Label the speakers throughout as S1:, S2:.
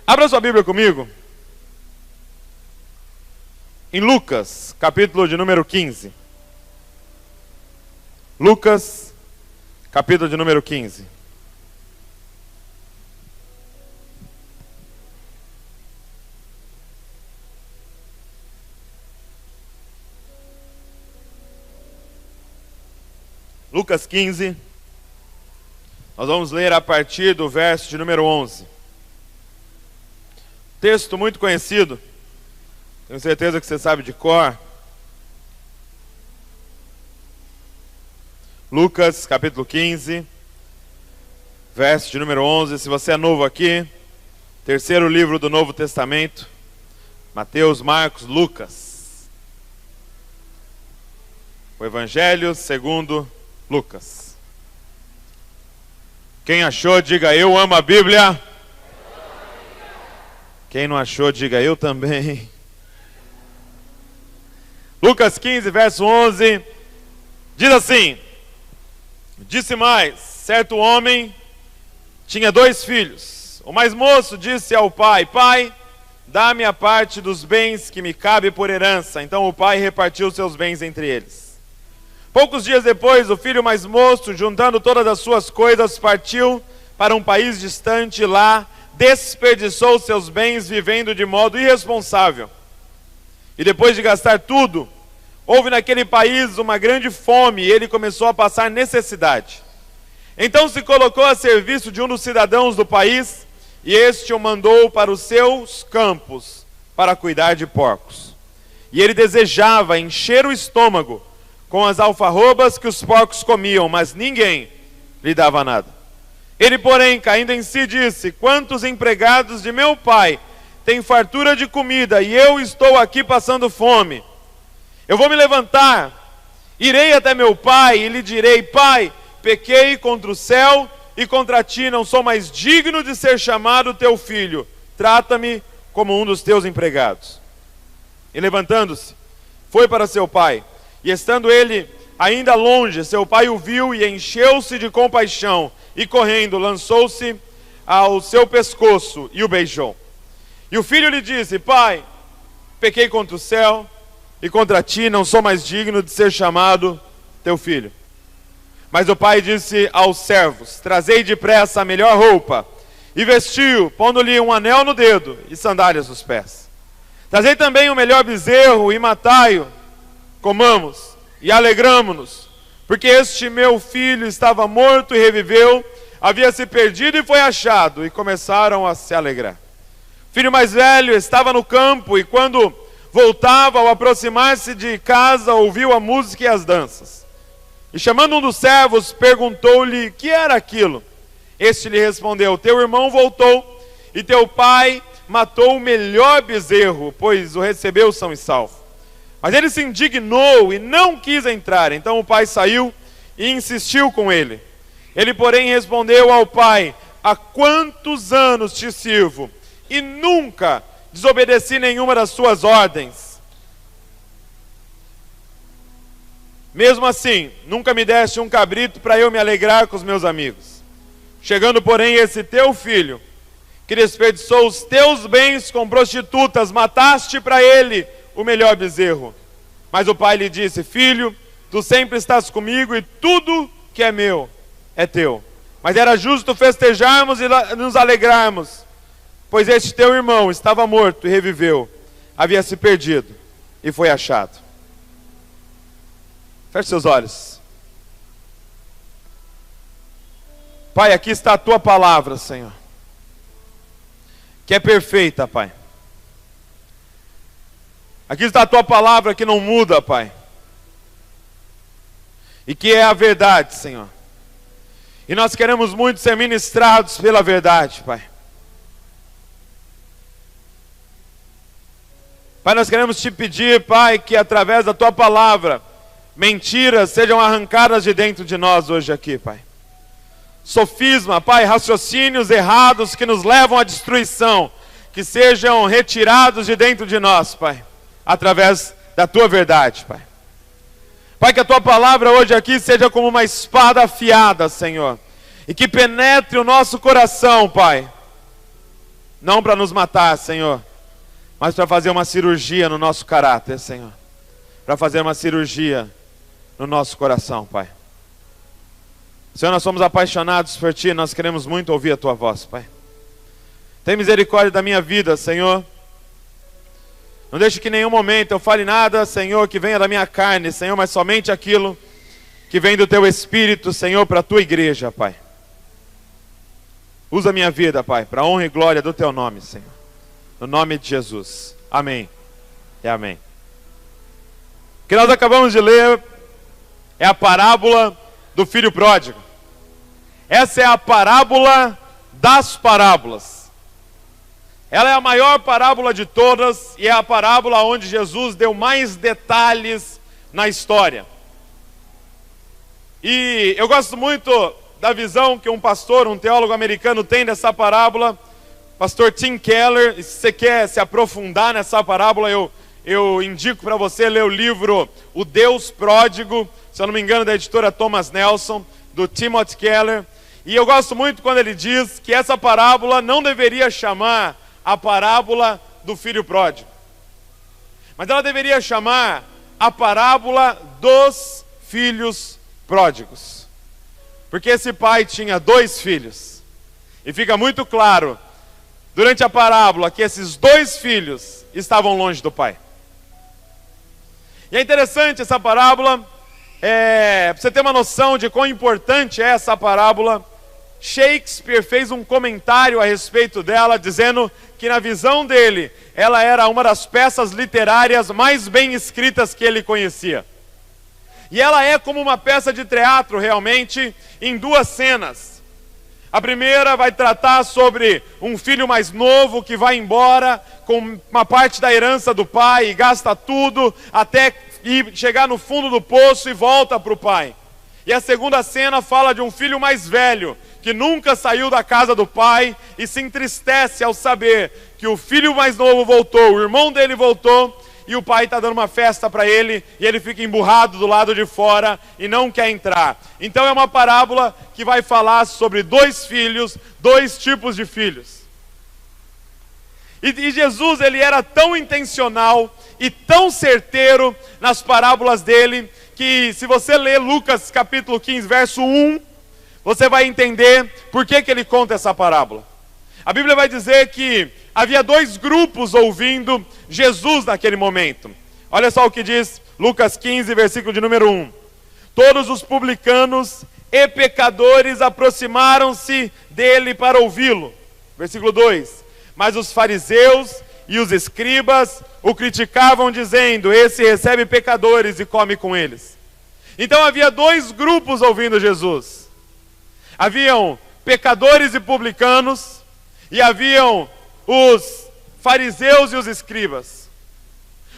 S1: Abra sua Bíblia comigo. Em Lucas, capítulo de número 15. Lucas, capítulo de número 15. Lucas 15. Nós vamos ler a partir do verso de número 11. Texto muito conhecido. Tenho certeza que você sabe de cor. Lucas, capítulo 15, verso de número 11. Se você é novo aqui, terceiro livro do Novo Testamento, Mateus, Marcos, Lucas. O Evangelho segundo Lucas. Quem achou, diga eu amo a Bíblia. Quem não achou, diga eu também. Lucas 15, verso 11, diz assim: disse mais, certo homem tinha 2 filhos. O mais moço disse ao pai: Pai, dá-me a parte dos bens que me cabe por herança. Então o pai repartiu seus bens entre eles. Poucos dias depois, o filho mais moço, juntando todas as suas coisas, partiu para um país distante e lá desperdiçou seus bens vivendo de modo irresponsável. E depois de gastar tudo, houve naquele país uma grande fome e ele começou a passar necessidade. Então se colocou a serviço de um dos cidadãos do país e este o mandou para os seus campos para cuidar de porcos. E ele desejava encher o estômago com as alfarrobas que os porcos comiam, mas ninguém lhe dava nada. Ele, porém, caindo em si, disse: quantos empregados de meu pai têm fartura de comida e eu estou aqui passando fome? Eu vou me levantar, irei até meu pai e lhe direi: Pai, pequei contra o céu e contra ti, não sou mais digno de ser chamado teu filho. Trata-me como um dos teus empregados. E levantando-se, foi para seu pai. E estando ele ainda longe, seu pai o viu e encheu-se de compaixão. E correndo, lançou-se ao seu pescoço e o beijou. E o filho lhe disse: Pai, pequei contra o céu e contra ti, não sou mais digno de ser chamado teu filho. Mas o pai disse aos servos: trazei depressa a melhor roupa, e vestiu, pondo-lhe um anel no dedo e sandálias nos pés. Trazei também o melhor bezerro e matai-o, comamos e alegramo-nos, porque este meu filho estava morto e reviveu, havia se perdido e foi achado, e começaram a se alegrar. O filho mais velho estava no campo, e quando voltava, ao aproximar-se de casa, ouviu a música e as danças. E chamando um dos servos, perguntou-lhe que era aquilo. Este lhe respondeu: teu irmão voltou, e teu pai matou o melhor bezerro, pois o recebeu são e salvo. Mas ele se indignou e não quis entrar. Então o pai saiu e insistiu com ele. Ele, porém, respondeu ao pai: há quantos anos te sirvo, e nunca desobedeci nenhuma das suas ordens. Mesmo assim, nunca me deste um cabrito para eu me alegrar com os meus amigos. Chegando, porém, esse teu filho, que desperdiçou os teus bens com prostitutas, mataste para ele o melhor bezerro. Mas o pai lhe disse: filho, tu sempre estás comigo e tudo que é meu é teu. Mas era justo festejarmos e nos alegrarmos, pois este teu irmão estava morto e reviveu, havia se perdido e foi achado. Feche seus olhos. Pai, aqui está a tua palavra, Senhor, que é perfeita, Pai. Aqui está a tua palavra que não muda, Pai, e que é a verdade, Senhor. E nós queremos muito ser ministrados pela verdade, Pai. Pai, nós queremos te pedir, Pai, que através da tua palavra, mentiras sejam arrancadas de dentro de nós hoje aqui, Pai. Sofisma, Pai, raciocínios errados que nos levam à destruição, que sejam retirados de dentro de nós, Pai, através da tua verdade, Pai. Pai, que a tua palavra hoje aqui seja como uma espada afiada, Senhor, e que penetre o nosso coração, Pai, não para nos matar, Senhor, mas para fazer uma cirurgia no nosso caráter, Senhor. Para fazer uma cirurgia no nosso coração, Pai. Senhor, nós somos apaixonados por Ti, nós queremos muito ouvir a Tua voz, Pai. Tem misericórdia da minha vida, Senhor. Não deixe que em nenhum momento eu fale nada, Senhor, que venha da minha carne, Senhor, mas somente aquilo que vem do Teu Espírito, Senhor, para a Tua igreja, Pai. Usa a minha vida, Pai, para a honra e glória do Teu nome, Senhor. No nome de Jesus. Amém. E amém. O que nós acabamos de ler é a parábola do filho pródigo. Essa é a parábola das parábolas. Ela é a maior parábola de todas e é a parábola onde Jesus deu mais detalhes na história. E eu gosto muito da visão que um pastor, um teólogo americano tem dessa parábola, pastor Tim Keller. E se você quer se aprofundar nessa parábola, eu indico para você ler o livro O Deus Pródigo, se eu não me engano, da editora Thomas Nelson, do Timothy Keller. E eu gosto muito quando ele diz que essa parábola não deveria chamar a parábola do filho pródigo, mas ela deveria chamar a parábola dos filhos pródigos. Porque esse pai tinha 2 filhos. E fica muito claro, durante a parábola, que esses 2 filhos estavam longe do pai. E é interessante essa parábola, para você ter uma noção de quão importante é essa parábola. Shakespeare fez um comentário a respeito dela, dizendo que na visão dele, ela era uma das peças literárias mais bem escritas que ele conhecia. E ela é como uma peça de teatro realmente, em 2 cenas. A primeira vai tratar sobre um filho mais novo que vai embora com uma parte da herança do pai e gasta tudo até chegar no fundo do poço e volta para o pai. E a segunda cena fala de um filho mais velho que nunca saiu da casa do pai e se entristece ao saber que o filho mais novo voltou, o irmão dele voltou, e o pai está dando uma festa para ele, e ele fica emburrado do lado de fora e não quer entrar. Então é uma parábola que vai falar sobre 2 filhos, 2 tipos de filhos. E Jesus, ele era tão intencional e tão certeiro nas parábolas dele, que se você ler Lucas capítulo 15, verso 1, você vai entender por que ele conta essa parábola. A Bíblia vai dizer que havia 2 grupos ouvindo Jesus naquele momento. Olha só o que diz Lucas 15, versículo de número 1. Todos os publicanos e pecadores aproximaram-se dele para ouvi-lo. Versículo 2. Mas os fariseus e os escribas o criticavam, dizendo: esse recebe pecadores e come com eles. Então havia 2 grupos ouvindo Jesus. Haviam pecadores e publicanos, e haviam os fariseus e os escribas.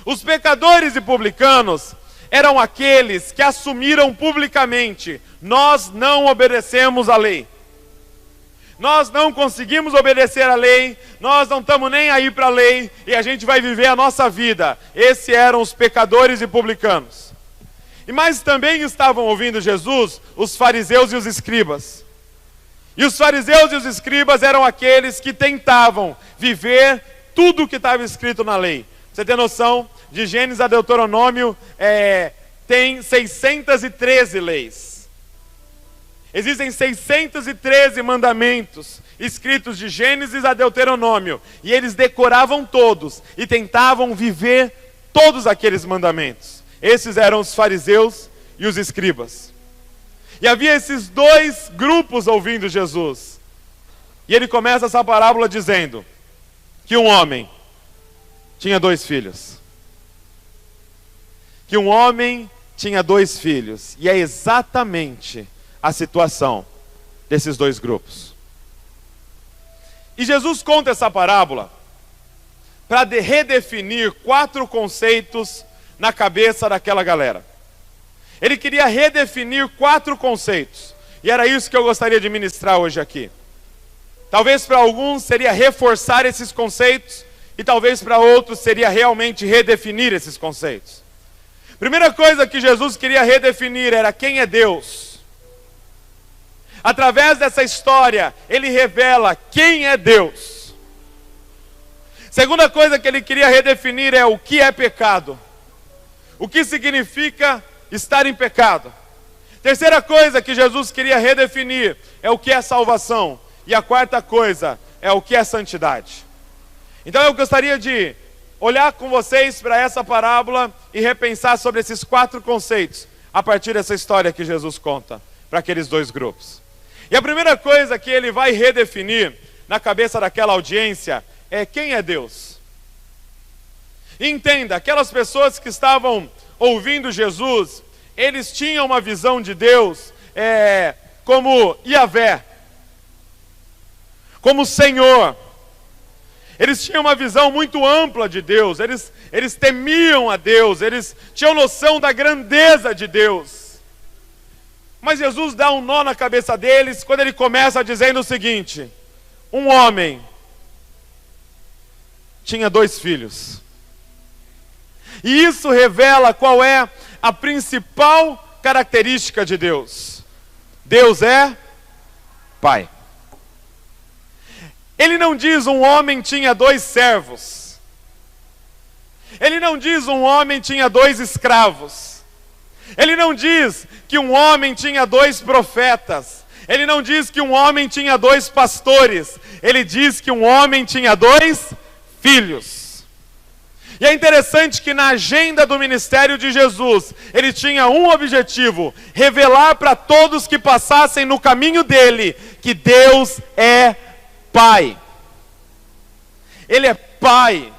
S1: Os pecadores e publicanos eram aqueles que assumiram publicamente: nós não obedecemos a lei. Nós não conseguimos obedecer a lei, nós não estamos nem aí para a lei, e a gente vai viver a nossa vida. Esses eram os pecadores e publicanos. Mas também estavam ouvindo Jesus os fariseus e os escribas. E os fariseus e os escribas eram aqueles que tentavam viver tudo o que estava escrito na lei. Você tem noção? De Gênesis a Deuteronômio tem 613 leis. Existem 613 mandamentos escritos de Gênesis a Deuteronômio. E eles decoravam todos e tentavam viver todos aqueles mandamentos. Esses eram os fariseus e os escribas. E havia esses 2 grupos ouvindo Jesus. E ele começa essa parábola dizendo que um homem tinha 2 filhos. Que um homem tinha 2 filhos. E é exatamente a situação desses 2 grupos. E Jesus conta essa parábola para redefinir 4 conceitos na cabeça daquela galera. Ele queria redefinir 4 conceitos. E era isso que eu gostaria de ministrar hoje aqui. Talvez para alguns seria reforçar esses conceitos, e talvez para outros seria realmente redefinir esses conceitos. Primeira coisa que Jesus queria redefinir era quem é Deus. Através dessa história, ele revela quem é Deus. Segunda coisa que ele queria redefinir é o que é pecado. O que significa estar em pecado. Terceira coisa que Jesus queria redefinir é o que é salvação. E a quarta coisa é o que é santidade. Então eu gostaria de olhar com vocês para essa parábola e repensar sobre esses 4 conceitos a partir dessa história que Jesus conta para aqueles 2 grupos. E a primeira coisa que ele vai redefinir na cabeça daquela audiência é quem é Deus. E entenda, aquelas pessoas que estavam ouvindo Jesus, eles tinham uma visão de Deus como Yahvé, como Senhor. Eles tinham uma visão muito ampla de Deus, eles temiam a Deus, eles tinham noção da grandeza de Deus. Mas Jesus dá um nó na cabeça deles quando ele começa dizendo o seguinte: um homem tinha 2 filhos. E isso revela qual é a principal característica de Deus. Deus é Pai. Ele não diz um homem tinha 2 servos. Ele não diz um homem tinha 2 escravos. Ele não diz que um homem tinha 2 profetas. Ele não diz que um homem tinha 2 pastores. Ele diz que um homem tinha 2 filhos. E é interessante que na agenda do ministério de Jesus, ele tinha um objetivo: revelar para todos que passassem no caminho dele que Deus é Pai. Ele é Pai.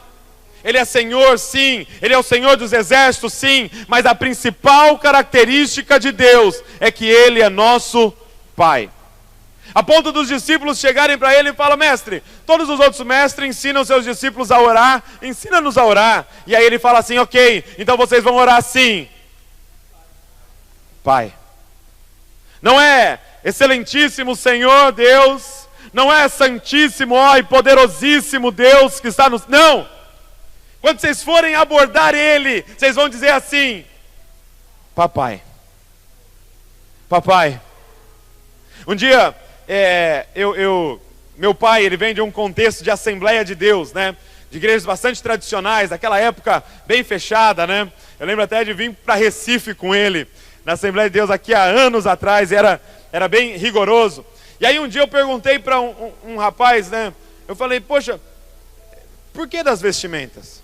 S1: Ele é Senhor, sim. Ele é o Senhor dos exércitos, sim. Mas a principal característica de Deus é que Ele é nosso Pai. A ponto dos discípulos chegarem para Ele e falam: mestre, todos os outros mestres ensinam seus discípulos a orar, ensina-nos a orar. E aí Ele fala assim: ok, então vocês vão orar assim: Pai. Não é excelentíssimo Senhor Deus, não é santíssimo, ó, e poderosíssimo Deus que está no... Não! Quando vocês forem abordar Ele, vocês vão dizer assim: Papai. Papai. Um dia, meu pai, ele vem de um contexto de Assembleia de Deus, né? De igrejas bastante tradicionais, daquela época bem fechada, né? Eu lembro até de vir para Recife com ele, na Assembleia de Deus, aqui há anos atrás, era bem rigoroso. E aí um dia eu perguntei para um rapaz, né? Eu falei: poxa, por que das vestimentas?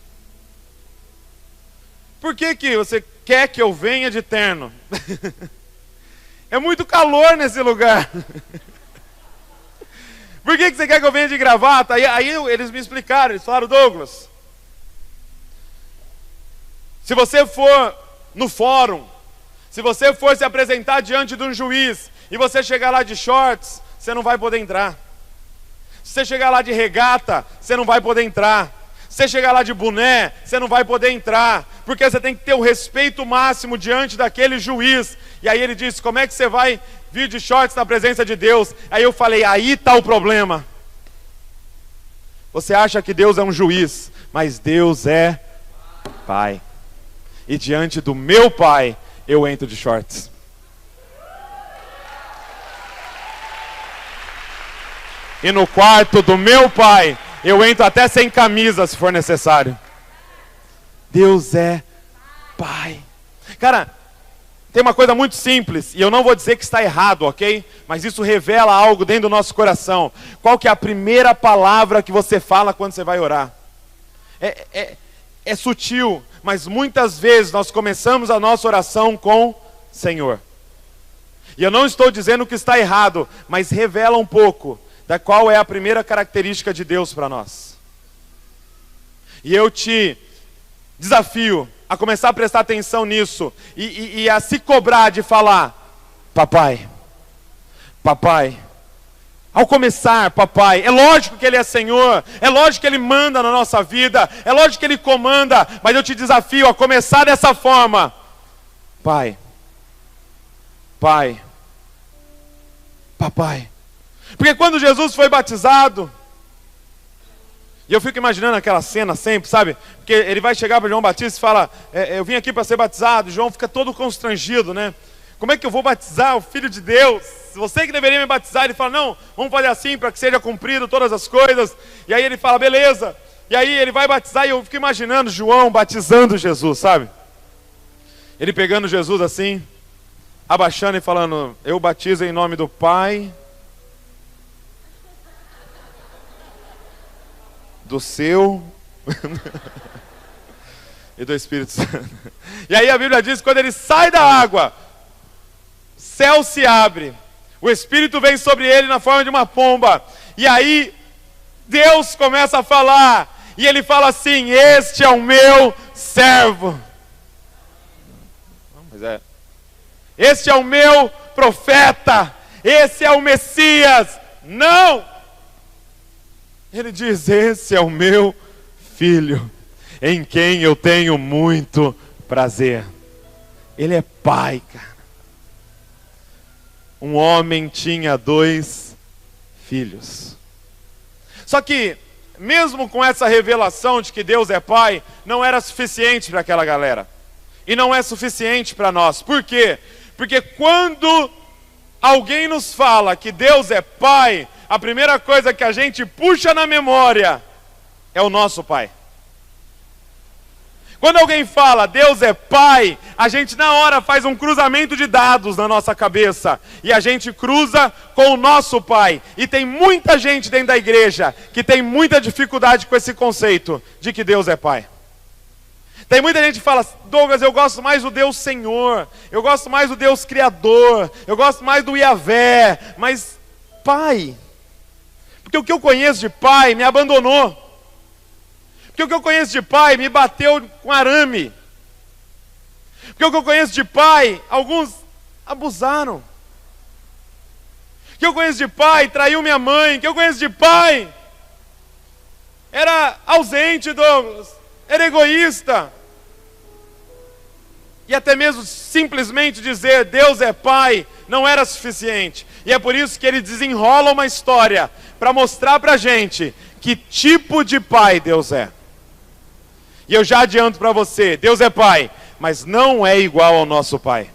S1: Por que você quer que eu venha de terno? É muito calor nesse lugar. Por que você quer que eu venha de gravata? Aí eles me explicaram, eles falaram: Douglas, se você for no fórum, se você for se apresentar diante de um juiz, e você chegar lá de shorts, você não vai poder entrar. Se você chegar lá de regata, você não vai poder entrar. Se você chegar lá de boné, você não vai poder entrar, porque você tem que ter o respeito máximo diante daquele juiz. E aí ele disse: como é que você vai vir de shorts na presença de Deus? Aí eu falei: aí está o problema. Você acha que Deus é um juiz, mas Deus é Pai. E diante do meu Pai, eu entro de shorts. E no quarto do meu Pai, eu entro até sem camisa, se for necessário. Deus é Pai. Cara, tem uma coisa muito simples, e eu não vou dizer que está errado, ok? Mas isso revela algo dentro do nosso coração. Qual que é a primeira palavra que você fala quando você vai orar? É sutil, mas muitas vezes nós começamos a nossa oração com Senhor. E eu não estou dizendo que está errado, mas revela um pouco da qual é a primeira característica de Deus para nós. E eu te desafio a começar a prestar atenção nisso e a se cobrar de falar: Papai, Papai. Ao começar, Papai, é lógico que Ele é Senhor, é lógico que Ele manda na nossa vida, é lógico que Ele comanda, mas eu te desafio a começar dessa forma: Pai, Pai, Papai. Porque quando Jesus foi batizado, e eu fico imaginando aquela cena sempre, sabe? Porque ele vai chegar para João Batista e fala: eu vim aqui para ser batizado. João fica todo constrangido, né? Como é que eu vou batizar o Filho de Deus? Você que deveria me batizar. Ele fala: não, vamos fazer assim para que seja cumprido todas as coisas. E aí ele fala: beleza. E aí ele vai batizar e eu fico imaginando João batizando Jesus, sabe? Ele pegando Jesus assim, abaixando e falando: eu batizo em nome do Pai, do Seu e do Espírito Santo. E aí a Bíblia diz que quando ele sai da água, o céu se abre, o Espírito vem sobre ele na forma de uma pomba, e aí Deus começa a falar, e ele fala assim: este é o meu servo. Este é o meu profeta, esse é o Messias. Não! Ele diz: esse é o meu filho, em quem eu tenho muito prazer. Ele é pai, cara. Um homem tinha 2 filhos. Só que, mesmo com essa revelação de que Deus é pai, não era suficiente para aquela galera. E não é suficiente para nós. Por quê? Porque quando alguém nos fala que Deus é pai, a primeira coisa que a gente puxa na memória é o nosso pai. Quando alguém fala Deus é pai, a gente na hora faz um cruzamento de dados na nossa cabeça. E a gente cruza com o nosso pai. E tem muita gente dentro da igreja que tem muita dificuldade com esse conceito de que Deus é pai. Tem muita gente que fala: Douglas, eu gosto mais do Deus Senhor, eu gosto mais do Deus Criador, eu gosto mais do Iavé, mas pai, porque o que eu conheço de pai me abandonou, porque o que eu conheço de pai me bateu com arame, porque o que eu conheço de pai, alguns abusaram, o que eu conheço de pai traiu minha mãe, o que eu conheço de pai era ausente, Douglas, era egoísta. E até mesmo simplesmente dizer Deus é pai não era suficiente. E é por isso que ele desenrola uma história para mostrar para a gente que tipo de pai Deus é. E eu já adianto para você, Deus é pai, mas não é igual ao nosso pai.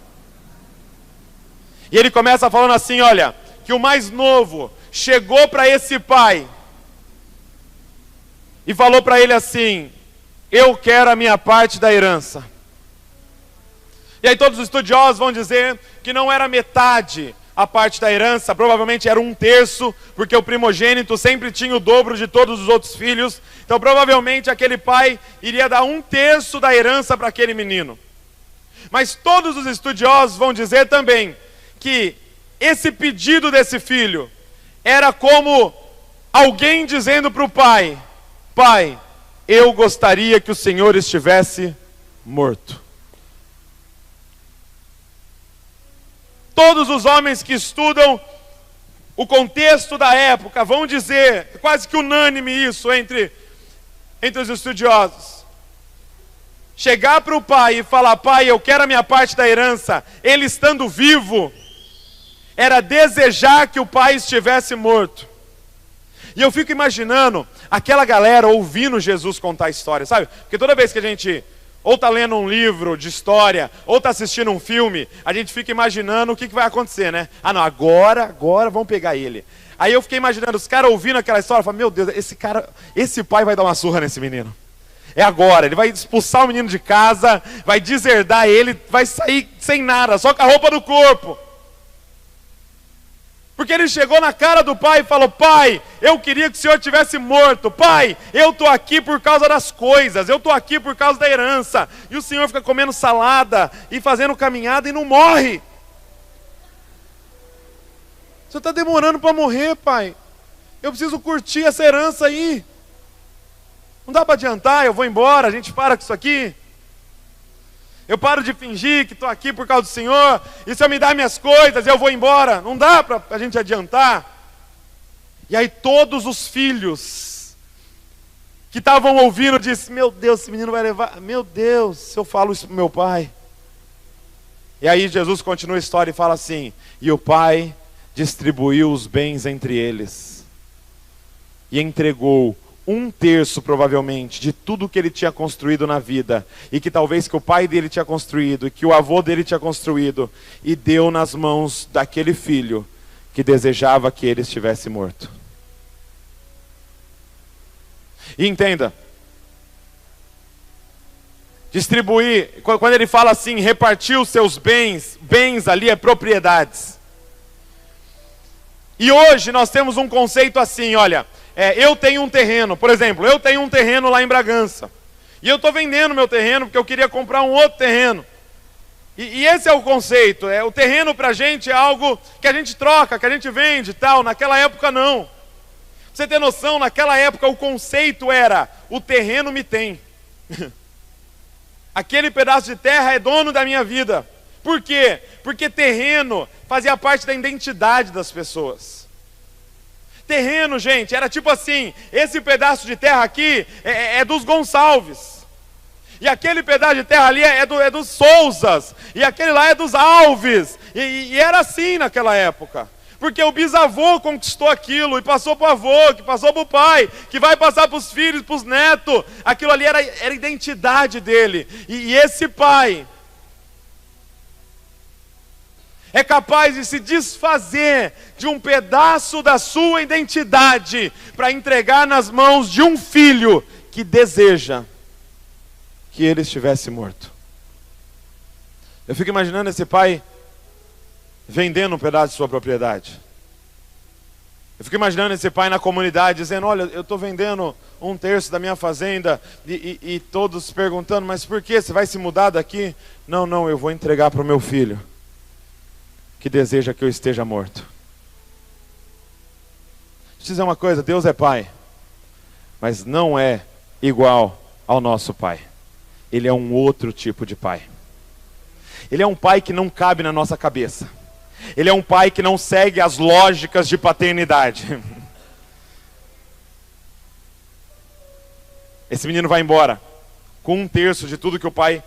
S1: E ele começa falando assim, olha, que o mais novo chegou para esse pai e falou para ele assim: eu quero a minha parte da herança. E aí todos os estudiosos vão dizer que não era metade a parte da herança, provavelmente era 1/3, porque o primogênito sempre tinha o dobro de todos os outros filhos. Então provavelmente aquele pai iria dar 1/3 da herança para aquele menino. Mas todos os estudiosos vão dizer também que esse pedido desse filho era como alguém dizendo para o pai: pai, eu gostaria que o Senhor estivesse morto. Todos os homens que estudam o contexto da época vão dizer, quase que unânime isso entre os estudiosos, chegar para o pai e falar: pai, eu quero a minha parte da herança, ele estando vivo, era desejar que o pai estivesse morto. E eu fico imaginando aquela galera ouvindo Jesus contar a história, sabe? Porque toda vez que a gente ou está lendo um livro de história, ou está assistindo um filme, a gente fica imaginando o que vai acontecer, né? Ah não, agora vamos pegar ele. Aí eu fiquei imaginando os caras ouvindo aquela história, falando: meu Deus, esse pai vai dar uma surra nesse menino. É agora, ele vai expulsar o menino de casa, vai deserdar ele, vai sair sem nada, só com a roupa do corpo. Porque ele chegou na cara do pai e falou: pai, eu queria que o senhor tivesse morto. Pai, eu estou aqui por causa das coisas, eu estou aqui por causa da herança. E o senhor fica comendo salada e fazendo caminhada e não morre. Você está demorando para morrer, pai. Eu preciso curtir essa herança aí. Não dá para adiantar, eu vou embora, a gente para com isso aqui. Eu paro de fingir que estou aqui por causa do Senhor, e se eu me dar minhas coisas, eu vou embora. Não dá para a gente adiantar. E aí todos os filhos que estavam ouvindo disseram: meu Deus, esse menino vai levar, meu Deus, se eu falo isso para o meu pai. E aí Jesus continua a história e fala assim: e o pai distribuiu os bens entre eles, e entregou 1/3 provavelmente de tudo que ele tinha construído na vida, e que talvez que o pai dele tinha construído, e que o avô dele tinha construído, e deu nas mãos daquele filho que desejava que ele estivesse morto. E entenda, distribuir, quando ele fala assim, repartir os seus bens, bens ali é propriedades. E hoje nós temos um conceito assim, olha, eu tenho um terreno, por exemplo, eu tenho um terreno lá em Bragança. E eu estou vendendo meu terreno porque eu queria comprar um outro terreno. E esse é o conceito, o terreno para a gente é algo que a gente troca, que a gente vende e tal. Naquela época não. Pra você ter noção, naquela época o conceito era, o terreno me tem. Aquele pedaço de terra é dono da minha vida. Por quê? Porque terreno fazia parte da identidade das pessoas. Terreno, gente, era tipo assim, esse pedaço de terra aqui é dos Gonçalves. E aquele pedaço de terra ali é dos Souzas. E aquele lá é dos Alves. E era assim naquela época. Porque o bisavô conquistou aquilo e passou para o avô, que passou para o pai, que vai passar para os filhos, para os netos. Aquilo ali era a identidade dele. E esse pai é capaz de se desfazer de um pedaço da sua identidade para entregar nas mãos de um filho que deseja que ele estivesse morto. Eu fico imaginando esse pai vendendo um pedaço de sua propriedade. Eu fico imaginando esse pai na comunidade dizendo, olha, eu estou vendendo 1/3 da minha fazenda, e todos perguntando, mas por que? Você vai se mudar daqui? Não, eu vou entregar para o meu filho, que deseja que eu esteja morto. Deixa eu dizer uma coisa, Deus é pai, mas não é igual ao nosso pai. Ele é um outro tipo de pai. Ele é um pai que não cabe na nossa cabeça. Ele é um pai que não segue as lógicas de paternidade. Esse menino vai embora com 1/3 de tudo que o pai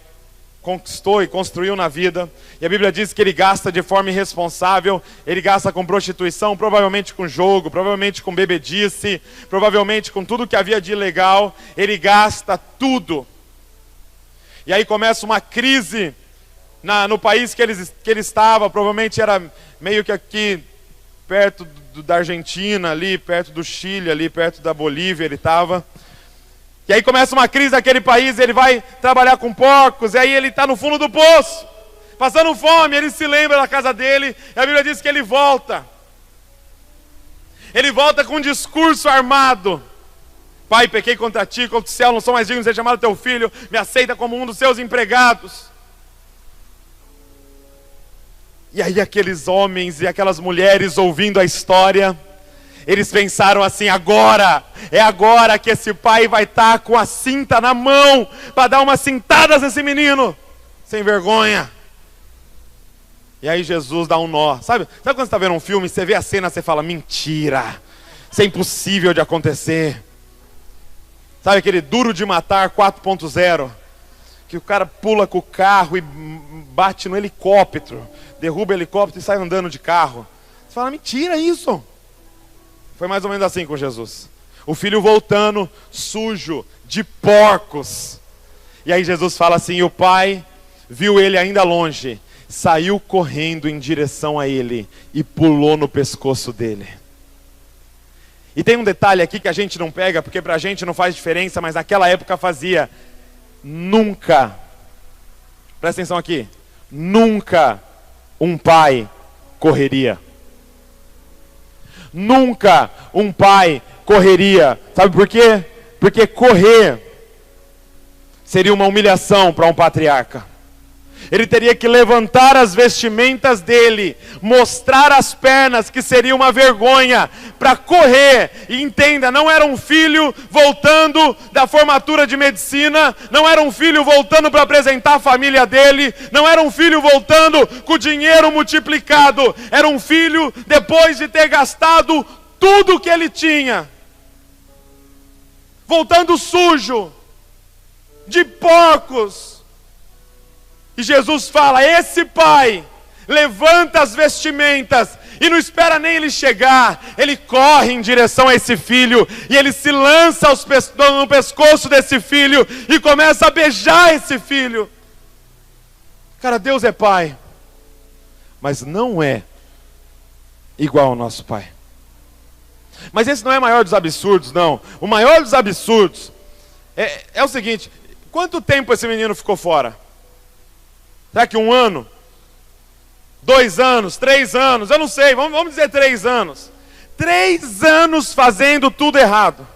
S1: conquistou e construiu na vida. E a Bíblia diz que ele gasta de forma irresponsável. Ele gasta com prostituição, provavelmente com jogo, provavelmente com bebedice, provavelmente com tudo que havia de ilegal. Ele gasta tudo. E aí começa uma crise no país que ele estava. Provavelmente era meio que aqui perto da Argentina, ali perto do Chile, ali perto da Bolívia ele estava. E aí começa uma crise naquele país, ele vai trabalhar com porcos, e aí ele está no fundo do poço, passando fome, ele se lembra da casa dele, e a Bíblia diz que ele volta. Ele volta com um discurso armado. Pai, pequei contra ti, contra o céu, não sou mais digno de ser chamado teu filho, me aceita como um dos seus empregados. E aí aqueles homens e aquelas mulheres ouvindo a história, eles pensaram assim, é agora que esse pai vai estar com a cinta na mão, para dar umas cintadas nesse menino, sem vergonha. E aí Jesus dá um nó, sabe quando você está vendo um filme, você vê a cena, você fala, mentira, isso é impossível de acontecer. Sabe aquele Duro de Matar 4.0, que o cara pula com o carro e bate no helicóptero, derruba o helicóptero e sai andando de carro. Você fala, mentira isso. Foi mais ou menos assim com Jesus. O filho voltando, sujo, de porcos. E aí Jesus fala assim, e o pai viu ele ainda longe, saiu correndo em direção a ele e pulou no pescoço dele. E tem um detalhe aqui que a gente não pega, porque pra gente não faz diferença, mas naquela época fazia. Nunca, presta atenção aqui, nunca um pai correria. Nunca um pai correria. Sabe por quê? Porque correr seria uma humilhação para um patriarca. Ele teria que levantar as vestimentas dele, mostrar as pernas, que seria uma vergonha, para correr. E entenda, não era um filho voltando da formatura de medicina, não era um filho voltando para apresentar a família dele, não era um filho voltando com o dinheiro multiplicado, era um filho depois de ter gastado tudo que ele tinha, voltando sujo, de porcos. E Jesus fala, esse pai levanta as vestimentas e não espera nem ele chegar, ele corre em direção a esse filho, e ele se lança no pescoço desse filho, e começa a beijar esse filho. Cara, Deus é pai, mas não é igual ao nosso pai. Mas esse não é o maior dos absurdos, não. O maior dos absurdos é o seguinte: quanto tempo esse menino ficou fora? Será que 1 ano? 2 anos? 3 anos? Eu não sei, vamos dizer 3 anos. 3 anos fazendo tudo errado.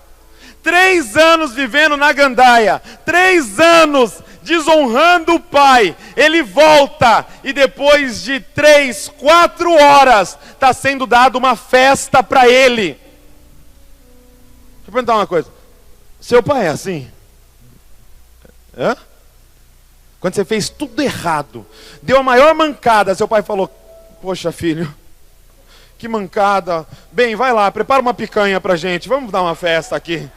S1: 3 anos vivendo na gandaia. 3 anos desonrando o pai. Ele volta e depois de 3, 4 horas está sendo dada uma festa para ele. Deixa eu perguntar uma coisa. Seu pai é assim? Hã? Quando você fez tudo errado, deu a maior mancada, seu pai falou: poxa filho, que mancada. Bem, vai lá, prepara uma picanha pra gente, vamos dar uma festa aqui.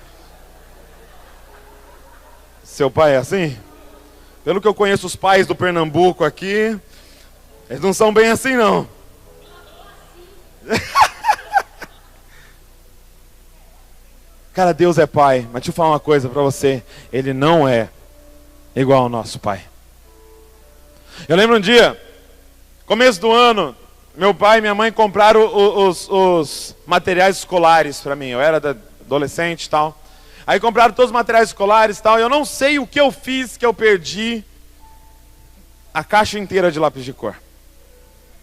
S1: Seu pai é assim? Pelo que eu conheço os pais do Pernambuco aqui, eles não são bem assim não. Cara, Deus é pai, mas deixa eu falar uma coisa pra você: Ele não é igual ao nosso pai. Eu lembro um dia, começo do ano, meu pai e minha mãe compraram os materiais escolares para mim. Eu era adolescente e tal. Aí compraram todos os materiais escolares e tal. E eu não sei o que eu fiz, que eu perdi a caixa inteira de lápis de cor.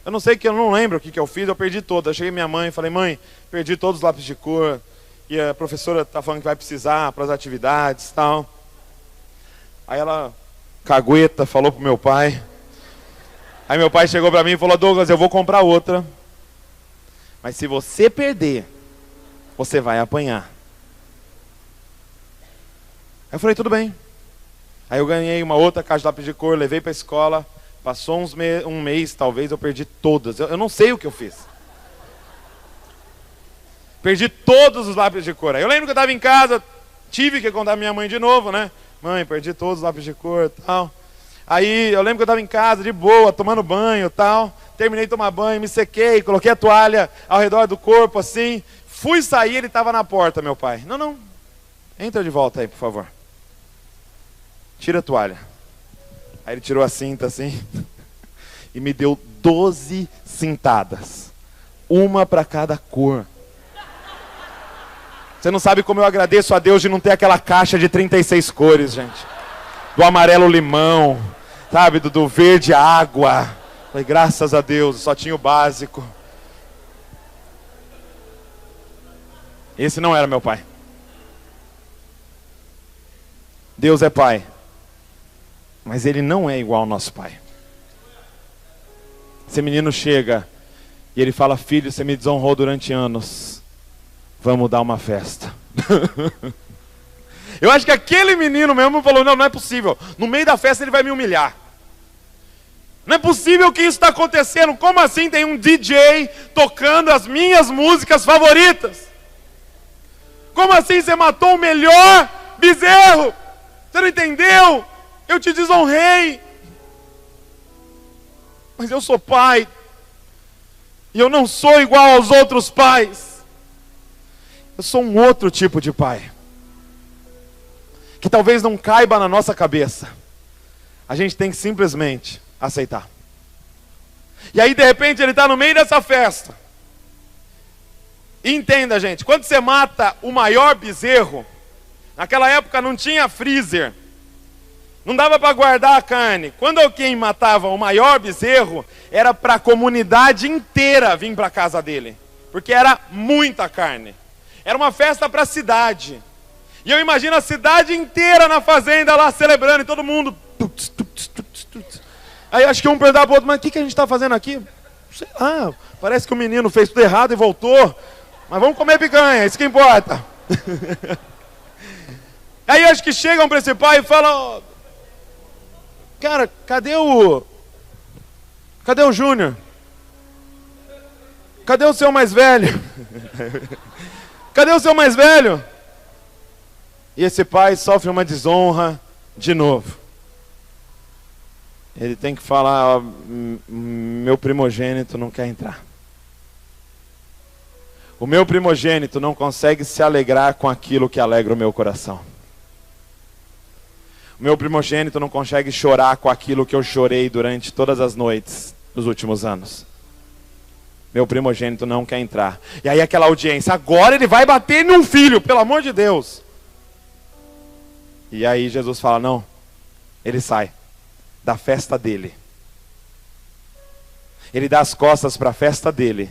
S1: Eu não sei, que eu não lembro o que eu fiz, eu perdi toda. Eu cheguei minha mãe e falei: mãe, perdi todos os lápis de cor. E a professora está falando que vai precisar para as atividades e tal. Aí ela, cagueta, falou pro meu pai. Aí meu pai chegou para mim e falou: Douglas, eu vou comprar outra. Mas se você perder, você vai apanhar. Aí eu falei: tudo bem. Aí eu ganhei uma outra caixa de lápis de cor, levei para a escola. Passou um mês, talvez, eu perdi todas. Eu não sei o que eu fiz. Perdi todos os lápis de cor. Aí eu lembro que eu estava em casa, tive que contar minha mãe de novo, né? Mãe, perdi todos os lápis de cor e tal. Aí eu lembro que eu estava em casa, de boa, tomando banho e tal. Terminei de tomar banho, me sequei, coloquei a toalha ao redor do corpo assim. Fui sair, ele estava na porta, meu pai. Não, entra de volta aí, por favor. Tira a toalha. Aí ele tirou a cinta assim e me deu 12 cintadas. Uma para cada cor. Você não sabe como eu agradeço a Deus de não ter aquela caixa de 36 cores, gente. Do amarelo limão, sabe, do verde água. Falei: graças a Deus, só tinha o básico. Esse não era meu pai. Deus é pai, mas Ele não é igual ao nosso pai. Esse menino chega e ele fala: filho, você me desonrou durante anos, vamos dar uma festa. Eu acho que aquele menino mesmo falou: não é possível, no meio da festa ele vai me humilhar. Não é possível que isso está acontecendo. Como assim tem um DJ tocando as minhas músicas favoritas? Como assim você matou o melhor bezerro? Você não entendeu? Eu te desonrei. Mas eu sou pai. E eu não sou igual aos outros pais. Eu sou um outro tipo de pai. Que talvez não caiba na nossa cabeça. A gente tem que simplesmente aceitar. E aí de repente ele está no meio dessa festa. E entenda, gente, quando você mata o maior bezerro, naquela época não tinha freezer, não dava para guardar a carne. Quando alguém matava o maior bezerro, era para a comunidade inteira vir para a casa dele, porque era muita carne. Era uma festa para a cidade. E eu imagino a cidade inteira na fazenda lá celebrando, e todo mundo. Aí acho que um perguntava para o outro: mas o que a gente está fazendo aqui? Sei lá, parece que o menino fez tudo errado e voltou. Mas vamos comer picanha, isso que importa. Aí acho que chegam para esse pai e falam: cara, cadê o Júnior? Cadê o seu mais velho? Cadê o seu mais velho? E esse pai sofre uma desonra de novo. Ele tem que falar: meu primogênito não quer entrar. O meu primogênito não consegue se alegrar com aquilo que alegra o meu coração. O meu primogênito não consegue chorar com aquilo que eu chorei durante todas as noites dos últimos anos. meu primogênito não quer entrar. E aí aquela audiência, agora ele vai bater num filho, pelo amor de Deus. E aí Jesus fala, não, ele sai da festa dele. Ele dá as costas para a festa dele,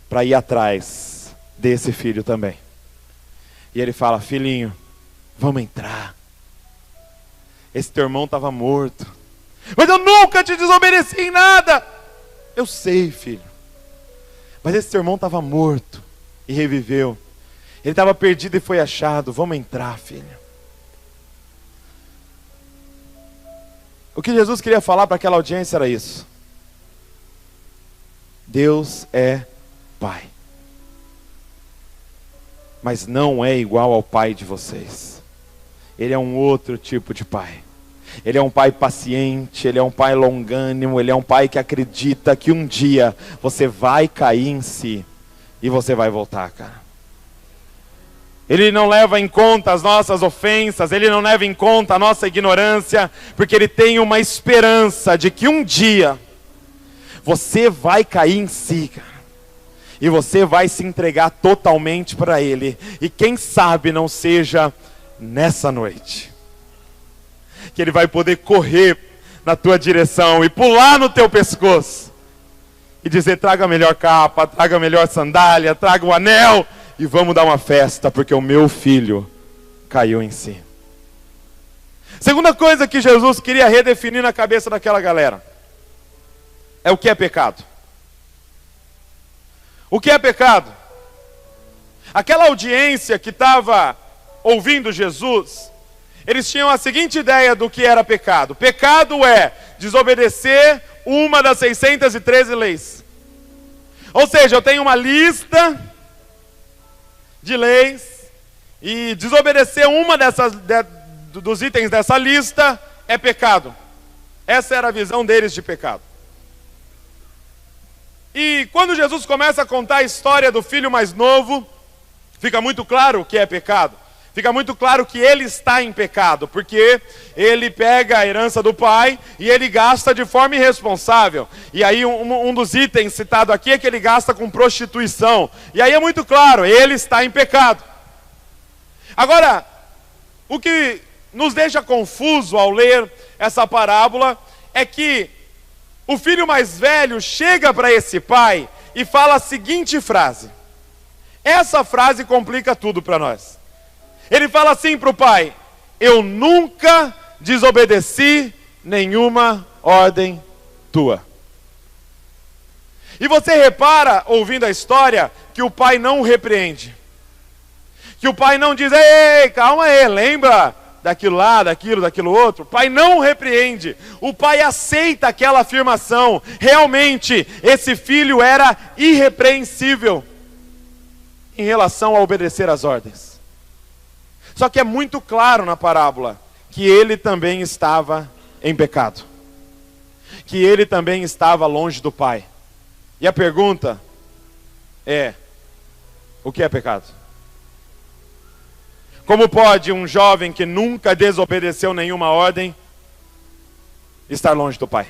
S1: para ir atrás desse filho também. E ele fala, filhinho, vamos entrar. Esse teu irmão estava morto. Mas eu nunca te desobedeci em nada. Eu sei, filho. Mas esse teu irmão estava morto e reviveu. Ele estava perdido e foi achado. Vamos entrar, filho. O que Jesus queria falar para aquela audiência era isso. Deus é Pai. Mas não é igual ao Pai de vocês. Ele é um outro tipo de Pai. Ele é um Pai paciente, Ele é um Pai longânimo, Ele é um Pai que acredita que um dia você vai cair em si e você vai voltar, cara. Ele não leva em conta as nossas ofensas, Ele não leva em conta a nossa ignorância, porque Ele tem uma esperança de que um dia você vai cair em si, cara. E você vai se entregar totalmente para Ele. E quem sabe não seja nessa noite. Que Ele vai poder correr na tua direção e pular no teu pescoço. E dizer, traga a melhor capa, traga a melhor sandália, traga o anel. E vamos dar uma festa, porque o meu filho caiu em si. Segunda coisa que Jesus queria redefinir na cabeça daquela galera. É o que é pecado. O que é pecado? Aquela audiência que estava ouvindo Jesus, eles tinham a seguinte ideia do que era pecado. Pecado é desobedecer uma das 613 leis. Ou seja, eu tenho uma lista de leis e desobedecer uma dos itens dessa lista é pecado. Essa era a visão deles de pecado. E quando Jesus começa a contar a história do filho mais novo, fica muito claro o que é pecado. Fica muito claro que ele está em pecado, porque ele pega a herança do pai e ele gasta de forma irresponsável. E aí um dos itens citado aqui é que ele gasta com prostituição. E aí é muito claro, ele está em pecado. Agora, o que nos deixa confuso ao ler essa parábola é que o filho mais velho chega para esse pai e fala a seguinte frase. Essa frase complica tudo para nós. Ele fala assim para o pai, eu nunca desobedeci nenhuma ordem tua. E você repara, ouvindo a história, que o pai não o repreende. Que o pai não diz, ei, calma aí, lembra daquilo lá, daquilo outro. O pai não o repreende. O pai aceita aquela afirmação. Realmente, esse filho era irrepreensível em relação a obedecer às ordens. Só que é muito claro na parábola que ele também estava em pecado. Que ele também estava longe do Pai. E a pergunta é, o que é pecado? Como pode um jovem que nunca desobedeceu nenhuma ordem estar longe do Pai?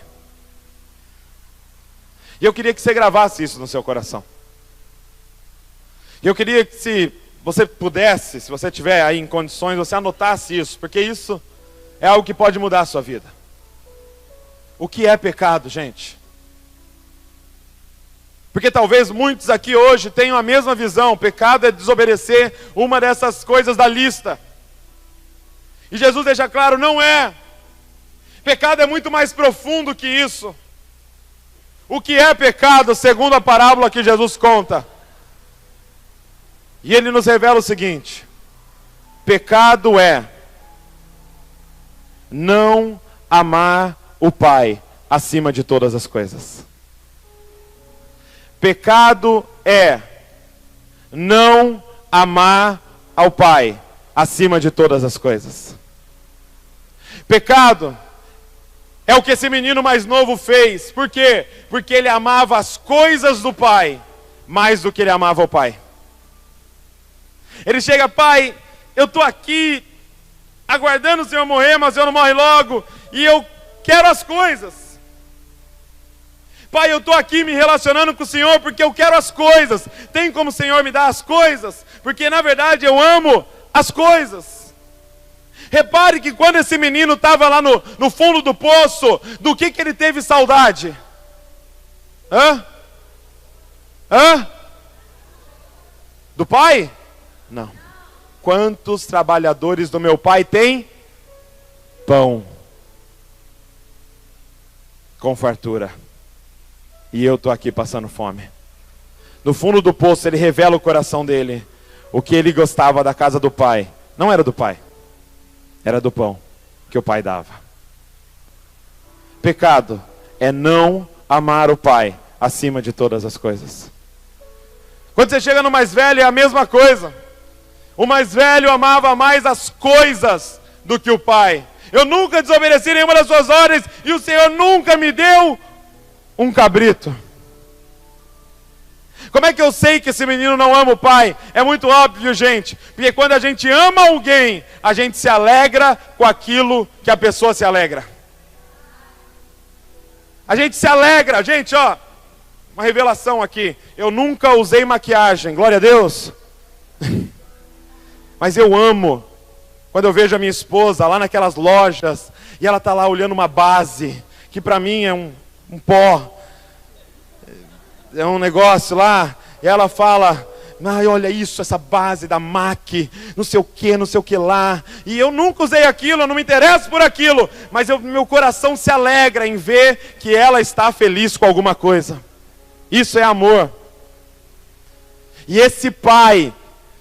S1: E eu queria que você gravasse isso no seu coração. E eu queria que se você pudesse, se você tiver aí em condições, você anotasse isso, porque isso é algo que pode mudar a sua vida. O que é pecado, gente? Porque talvez muitos aqui hoje tenham a mesma visão. Pecado é desobedecer uma dessas coisas da lista. E Jesus deixa claro, não é. Pecado é muito mais profundo que isso. O que é pecado, segundo a parábola que Jesus conta? E ele nos revela o seguinte: pecado é não amar o Pai acima de todas as coisas. Pecado é não amar ao Pai acima de todas as coisas. Pecado é o que esse menino mais novo fez. Por quê? Porque ele amava as coisas do Pai mais do que ele amava o Pai. Ele chega, pai, eu estou aqui aguardando o Senhor morrer, mas o Senhor não morre logo, e eu quero as coisas. Pai, eu estou aqui me relacionando com o Senhor porque eu quero as coisas. Tem como o Senhor me dar as coisas? Porque na verdade eu amo as coisas. Repare que quando esse menino estava lá no fundo do poço, do que ele teve saudade? Do pai? Não. Quantos trabalhadores do meu pai têm pão com fartura? E eu estou aqui passando fome. No fundo do poço ele revela o coração dele. O que ele gostava da casa do pai não era do pai, era do pão que o pai dava. Pecado é não amar o pai acima de todas as coisas. Quando você chega no mais velho é a mesma coisa. O mais velho amava mais as coisas do que o pai. Eu nunca desobedeci nenhuma das suas ordens e o Senhor nunca me deu um cabrito. Como é que eu sei que esse menino não ama o pai? É muito óbvio, gente. Porque quando a gente ama alguém, a gente se alegra com aquilo que a pessoa se alegra. A gente se alegra, gente, ó. Uma revelação aqui. Eu nunca usei maquiagem, glória a Deus. Mas eu amo quando eu vejo a minha esposa lá naquelas lojas e ela está lá olhando uma base, que para mim é um pó, é um negócio lá, e ela fala, ai, olha isso, essa base da MAC, não sei o que lá, e eu nunca usei aquilo, eu não me interesso por aquilo, mas meu coração se alegra em ver que ela está feliz com alguma coisa. Isso é amor. E esse pai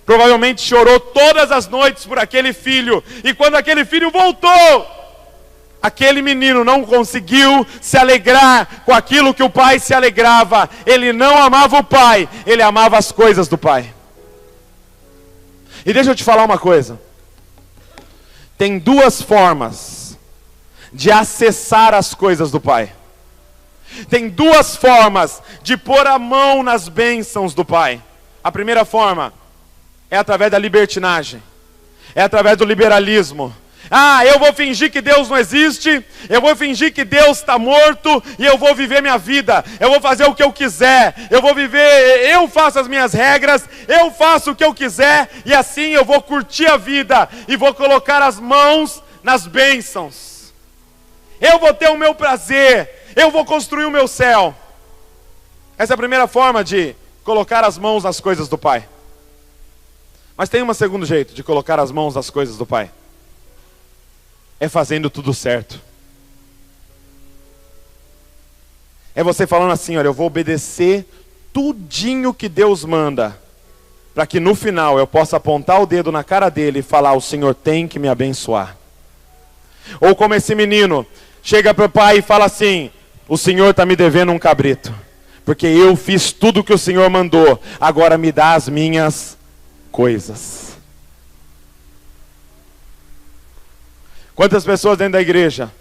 S1: provavelmente chorou todas as noites por aquele filho, e quando aquele filho voltou, aquele menino não conseguiu se alegrar com aquilo que o pai se alegrava. Ele não amava o pai, ele amava as coisas do pai. E deixa eu te falar uma coisa. Tem duas formas de acessar as coisas do pai. Tem duas formas de pôr a mão nas bênçãos do pai. A primeira forma é através da libertinagem, é através do liberalismo. Ah, eu vou fingir que Deus não existe, eu vou fingir que Deus está morto, e eu vou viver minha vida, eu vou fazer o que eu quiser, eu vou viver, eu faço as minhas regras, eu faço o que eu quiser, e assim eu vou curtir a vida, e vou colocar as mãos nas bênçãos. Eu vou ter o meu prazer, eu vou construir o meu céu. Essa é a primeira forma de colocar as mãos nas coisas do Pai. Mas tem um segundo jeito de colocar as mãos nas coisas do Pai. É fazendo tudo certo. É você falando assim, olha, eu vou obedecer tudinho que Deus manda, para que no final eu possa apontar o dedo na cara dele e falar, o Senhor tem que me abençoar. Ou como esse menino, chega para o pai e fala assim, o Senhor está me devendo um cabrito, porque eu fiz tudo que o Senhor mandou, agora me dá as minhas coisas. Quantas pessoas dentro da igreja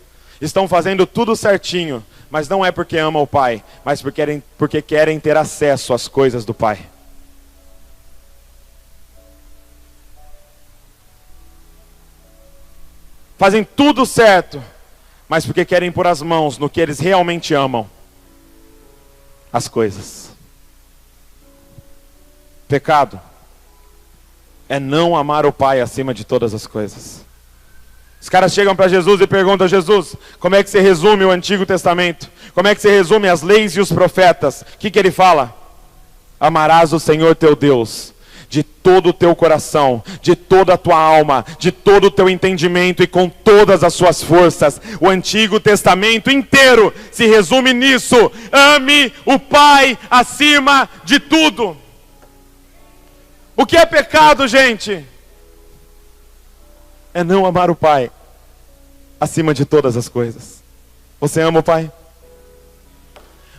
S1: estão fazendo tudo certinho, mas não é porque amam o Pai, mas porque querem ter acesso às coisas do Pai. Fazem tudo certo, mas porque querem pôr as mãos no que eles realmente amam, as coisas. Pecado é não amar o Pai acima de todas as coisas. Os caras chegam para Jesus e perguntam, Jesus, como é que você resume o Antigo Testamento? Como é que você resume as leis e os profetas? O que ele fala? Amarás o Senhor teu Deus de todo o teu coração, de toda a tua alma, de todo o teu entendimento e com todas as suas forças. O Antigo Testamento inteiro se resume nisso. Ame o Pai acima de tudo. O que é pecado, gente? É não amar o Pai acima de todas as coisas. Você ama o Pai?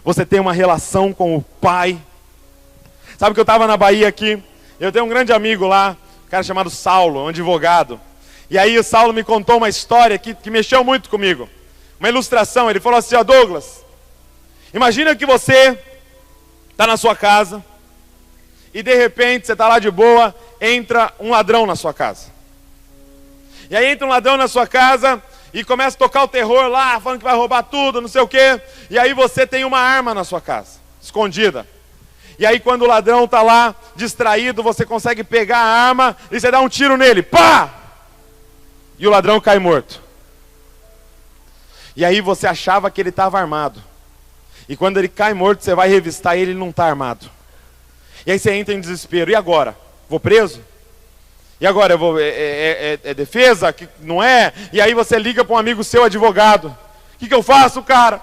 S1: Você tem uma relação com o Pai? Sabe que eu estava na Bahia aqui, eu tenho um grande amigo lá, um cara chamado Saulo, um advogado. E aí o Saulo me contou uma história que mexeu muito comigo. Uma ilustração, ele falou assim, ó Douglas, imagina que você está na sua casa e de repente você está lá de boa, entra um ladrão na sua casa. E aí entra um ladrão na sua casa e começa a tocar o terror lá, falando que vai roubar tudo, não sei o quê. E aí você tem uma arma na sua casa, escondida. E aí quando o ladrão está lá, distraído, você consegue pegar a arma e você dá um tiro nele, pá! E o ladrão cai morto. E aí você achava que ele estava armado. E quando ele cai morto, você vai revistar ele não está armado. E aí você entra em desespero. E agora? Vou preso? E agora? Eu vou, é defesa? Que não é? E aí você liga para um amigo seu, advogado. O que eu faço, cara?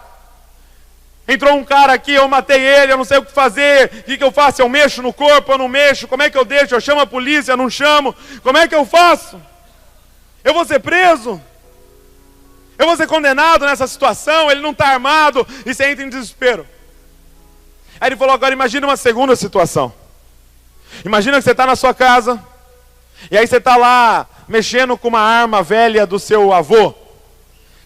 S1: Entrou um cara aqui, eu matei ele, eu não sei o que fazer. O que eu faço? Eu mexo no corpo, eu não mexo? Como é que eu deixo? Eu chamo a polícia, eu não chamo? Como é que eu faço? Eu vou ser preso? Eu vou ser condenado nessa situação? Ele não está armado? E você entra em desespero. Aí ele falou, agora imagina uma segunda situação. Imagina que você está na sua casa, e aí você está lá mexendo com uma arma velha do seu avô,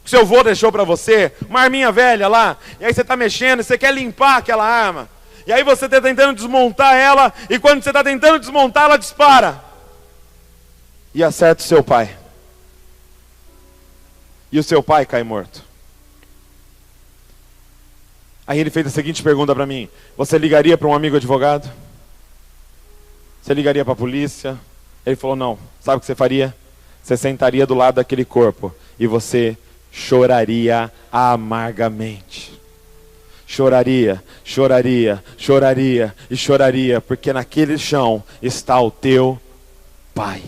S1: que seu avô deixou para você, uma arminha velha lá, e aí você está mexendo, e você quer limpar aquela arma, e aí você está tentando desmontar ela, e quando você está tentando desmontar, ela dispara, e acerta o seu pai, e o seu pai cai morto. Aí ele fez a seguinte pergunta para mim, você ligaria para um amigo advogado? Você ligaria para a polícia? Ele falou, não. Sabe o que você faria? Você sentaria do lado daquele corpo e você choraria amargamente. Choraria, choraria, choraria e choraria, porque naquele chão está o teu pai.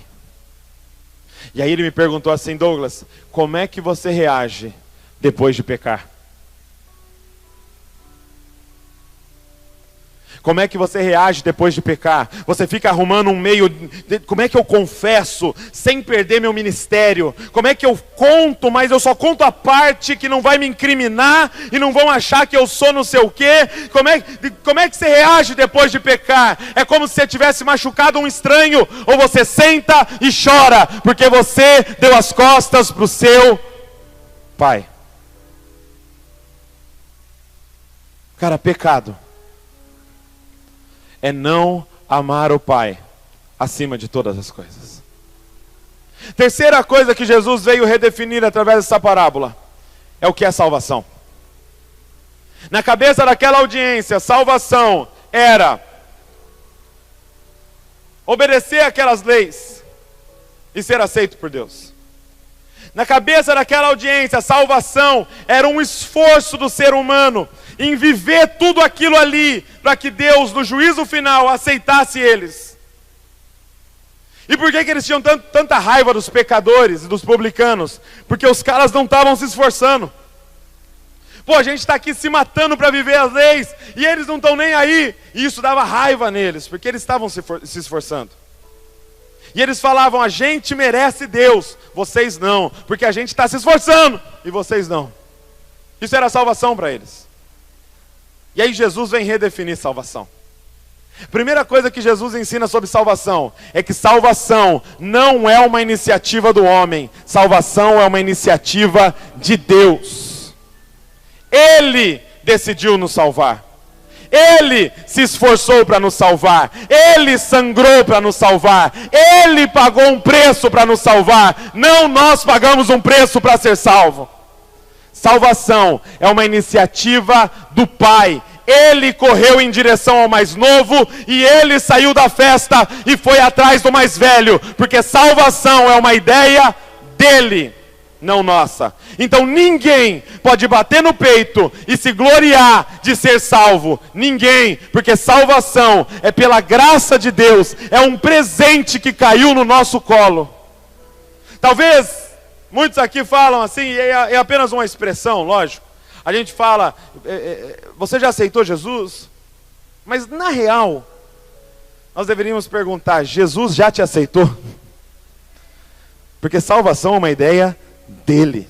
S1: E aí ele me perguntou assim, Douglas, como é que você reage depois de pecar? Como é que você reage depois de pecar? Você fica arrumando um meio, como é que eu confesso sem perder meu ministério? Como é que eu conto, mas eu só conto a parte que não vai me incriminar e não vão achar que eu sou não sei o quê? Como é que você reage depois de pecar? É como se você tivesse machucado um estranho, ou você senta e chora, porque você deu as costas para o seu pai. Cara, pecado é não amar o Pai acima de todas as coisas. Terceira coisa que Jesus veio redefinir através dessa parábola é o que é salvação. Na cabeça daquela audiência, salvação era obedecer aquelas leis e ser aceito por Deus. Na cabeça daquela audiência, salvação era um esforço do ser humano em viver tudo aquilo ali, para que Deus, no juízo final, aceitasse eles. E por que eles tinham tanta raiva dos pecadores e dos publicanos? Porque os caras não estavam se esforçando. Pô, a gente está aqui se matando para viver as leis, e eles não estão nem aí. E isso dava raiva neles, porque eles estavam se esforçando. E eles falavam, a gente merece Deus, vocês não, porque a gente está se esforçando, e vocês não. Isso era salvação para eles. E aí Jesus vem redefinir salvação. Primeira coisa que Jesus ensina sobre salvação é que salvação não é uma iniciativa do homem, salvação é uma iniciativa de Deus. Ele decidiu nos salvar. Ele se esforçou para nos salvar. Ele sangrou para nos salvar. Ele pagou um preço para nos salvar. Não nós pagamos um preço para ser salvo. Salvação é uma iniciativa do Pai. Ele correu em direção ao mais novo e ele saiu da festa e foi atrás do mais velho, porque salvação é uma ideia dele, não nossa. Então ninguém pode bater no peito e se gloriar de ser salvo. Ninguém, porque salvação é pela graça de Deus, é um presente que caiu no nosso colo. Talvez muitos aqui falam assim, e é apenas uma expressão, lógico. A gente fala, você já aceitou Jesus? Mas na real, nós deveríamos perguntar, Jesus já te aceitou? Porque salvação é uma ideia dele.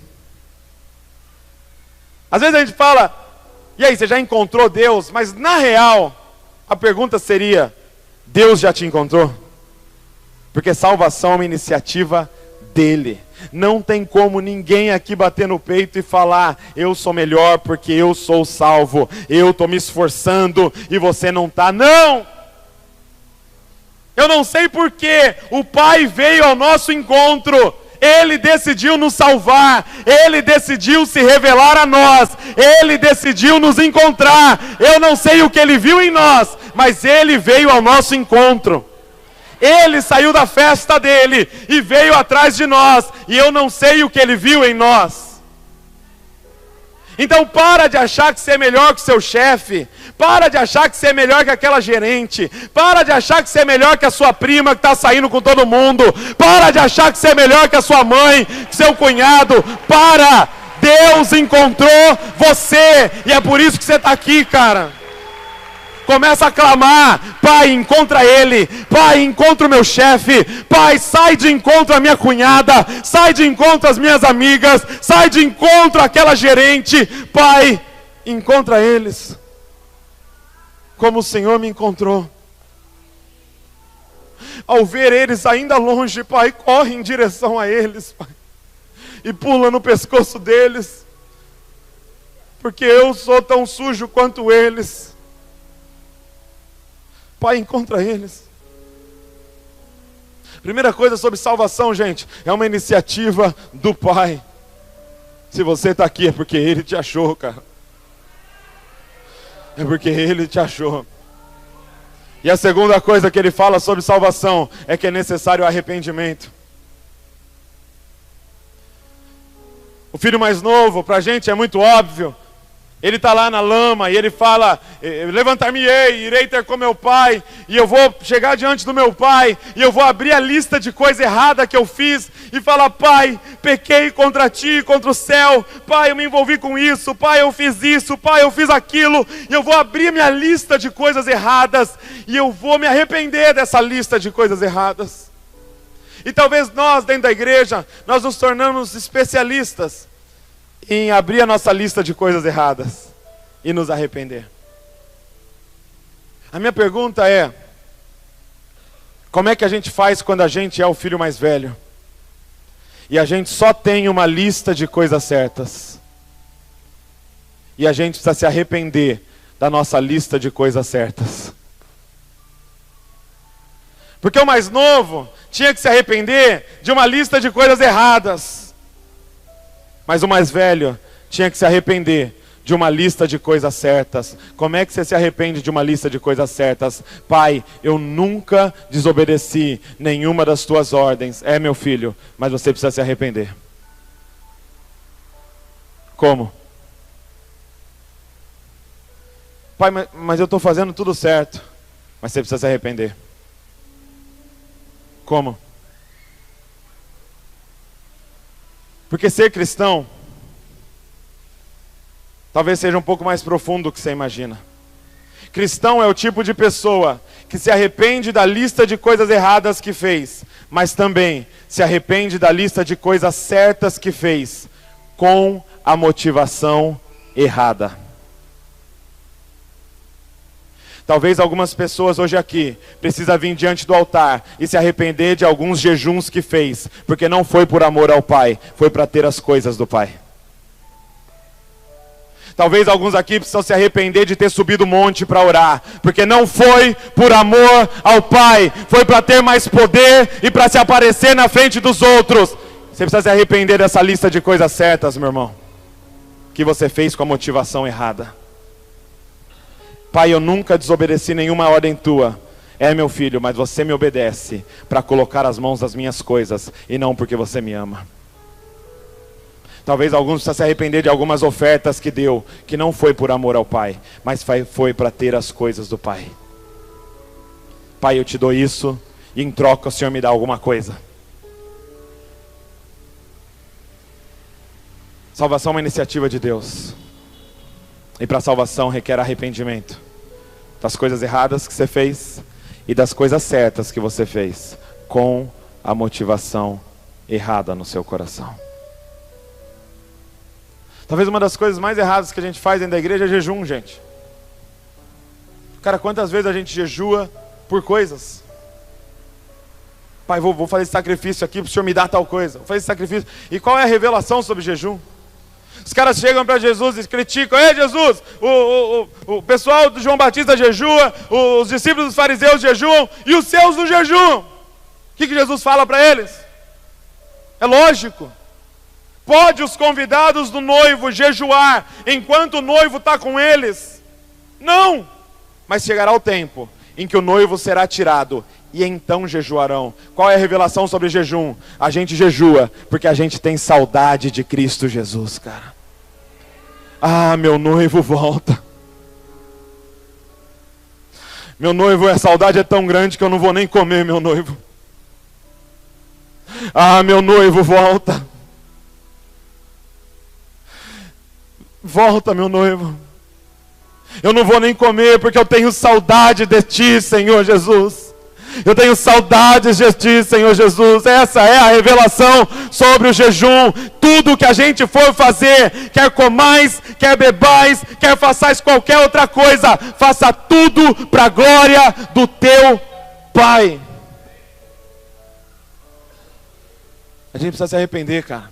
S1: Às vezes a gente fala, e aí, você já encontrou Deus? Mas na real, a pergunta seria, Deus já te encontrou? Porque salvação é uma iniciativa dele. Não tem como ninguém aqui bater no peito e falar, eu sou melhor porque eu sou salvo, eu estou me esforçando e você não está. Não! Eu não sei porque o Pai veio ao nosso encontro. Ele decidiu nos salvar, Ele decidiu se revelar a nós, Ele decidiu nos encontrar. Eu não sei o que Ele viu em nós, mas Ele veio ao nosso encontro. Ele saiu da festa dele e veio atrás de nós, e eu não sei o que Ele viu em nós. Então para de achar que você é melhor que seu chefe, para de achar que você é melhor que aquela gerente, para de achar que você é melhor que a sua prima que está saindo com todo mundo, para de achar que você é melhor que a sua mãe, que seu cunhado. Para! Deus encontrou você, e é por isso que você está aqui, cara. Começa a clamar: Pai, encontra ele. Pai, encontra o meu chefe. Pai, sai de encontro a minha cunhada. Sai de encontro as minhas amigas. Sai de encontro aquela gerente. Pai, encontra eles como o Senhor me encontrou. Ao ver eles ainda longe, Pai, corre em direção a eles, Pai, e pula no pescoço deles, porque eu sou tão sujo quanto eles. Pai, encontra eles. Primeira coisa sobre salvação, gente, é uma iniciativa do Pai. Se você está aqui é porque Ele te achou, cara. É porque Ele te achou. E a segunda coisa que Ele fala sobre salvação é que é necessário arrependimento. O filho mais novo, para a gente é muito óbvio. Ele está lá na lama e ele fala: levantar-me-ei, irei ter com meu pai, e eu vou chegar diante do meu pai, e eu vou abrir a lista de coisa errada que eu fiz, e falar: Pai, pequei contra ti, contra o céu, Pai, eu me envolvi com isso, Pai, eu fiz isso, Pai, eu fiz aquilo, e eu vou abrir minha lista de coisas erradas, e eu vou me arrepender dessa lista de coisas erradas. E talvez nós, dentro da igreja, nós nos tornamos especialistas em abrir a nossa lista de coisas erradas e nos arrepender. A minha pergunta é: como é que a gente faz quando a gente é o filho mais velho e a gente só tem uma lista de coisas certas e a gente precisa se arrepender da nossa lista de coisas certas? Porque o mais novo tinha que se arrepender de uma lista de coisas erradas, mas o mais velho tinha que se arrepender de uma lista de coisas certas. Como é que você se arrepende de uma lista de coisas certas? Pai, eu nunca desobedeci nenhuma das tuas ordens. É, meu filho, mas você precisa se arrepender. Como? Pai, mas eu estou fazendo tudo certo. Mas você precisa se arrepender. Como? Porque ser cristão talvez seja um pouco mais profundo do que você imagina. Cristão é o tipo de pessoa que se arrepende da lista de coisas erradas que fez, mas também se arrepende da lista de coisas certas que fez, com a motivação errada. Talvez algumas pessoas hoje aqui precisam vir diante do altar e se arrepender de alguns jejuns que fez, porque não foi por amor ao Pai, foi para ter as coisas do Pai. Talvez alguns aqui precisam se arrepender de ter subido o monte para orar, porque não foi por amor ao Pai, foi para ter mais poder e para se aparecer na frente dos outros. Você precisa se arrepender dessa lista de coisas certas, meu irmão, que você fez com a motivação errada. Pai, eu nunca desobedeci nenhuma ordem tua. É, meu filho, mas você me obedece para colocar as mãos nas minhas coisas e não porque você me ama. Talvez alguns precisam se arrepender de algumas ofertas que deu, que não foi por amor ao Pai, mas foi para ter as coisas do Pai. Pai, eu te dou isso e em troca o Senhor me dá alguma coisa. Salvação é uma iniciativa de Deus. E para a salvação requer arrependimento das coisas erradas que você fez e das coisas certas que você fez, com a motivação errada no seu coração. Talvez uma das coisas mais erradas que a gente faz dentro da igreja é jejum, gente. Cara, quantas vezes a gente jejua por coisas? Pai, vou fazer esse sacrifício aqui para o Senhor me dar tal coisa. Vou fazer esse sacrifício. E qual é a revelação sobre jejum? Os caras chegam para Jesus e criticam: ei, Jesus, o pessoal do João Batista jejua, os discípulos dos fariseus jejuam, e os seus não jejuam. O que Jesus fala para eles? É lógico. Pode os convidados do noivo jejuar enquanto o noivo está com eles? Não. Mas chegará o tempo em que o noivo será tirado e então jejuarão. Qual é a revelação sobre jejum? A gente jejua porque a gente tem saudade de Cristo Jesus, cara. Ah, meu noivo volta. Meu noivo, a saudade é tão grande que eu não vou nem comer meu noivo. Ah, meu noivo volta. Volta, meu noivo. Eu não vou nem comer porque eu tenho saudade de ti, Senhor Jesus. Eu tenho saudades de ti, Senhor Jesus. Essa é a revelação sobre o jejum. Tudo que a gente for fazer, quer comais, quer bebais, quer façais qualquer outra coisa, faça tudo para a glória do teu Pai. A gente precisa se arrepender, cara,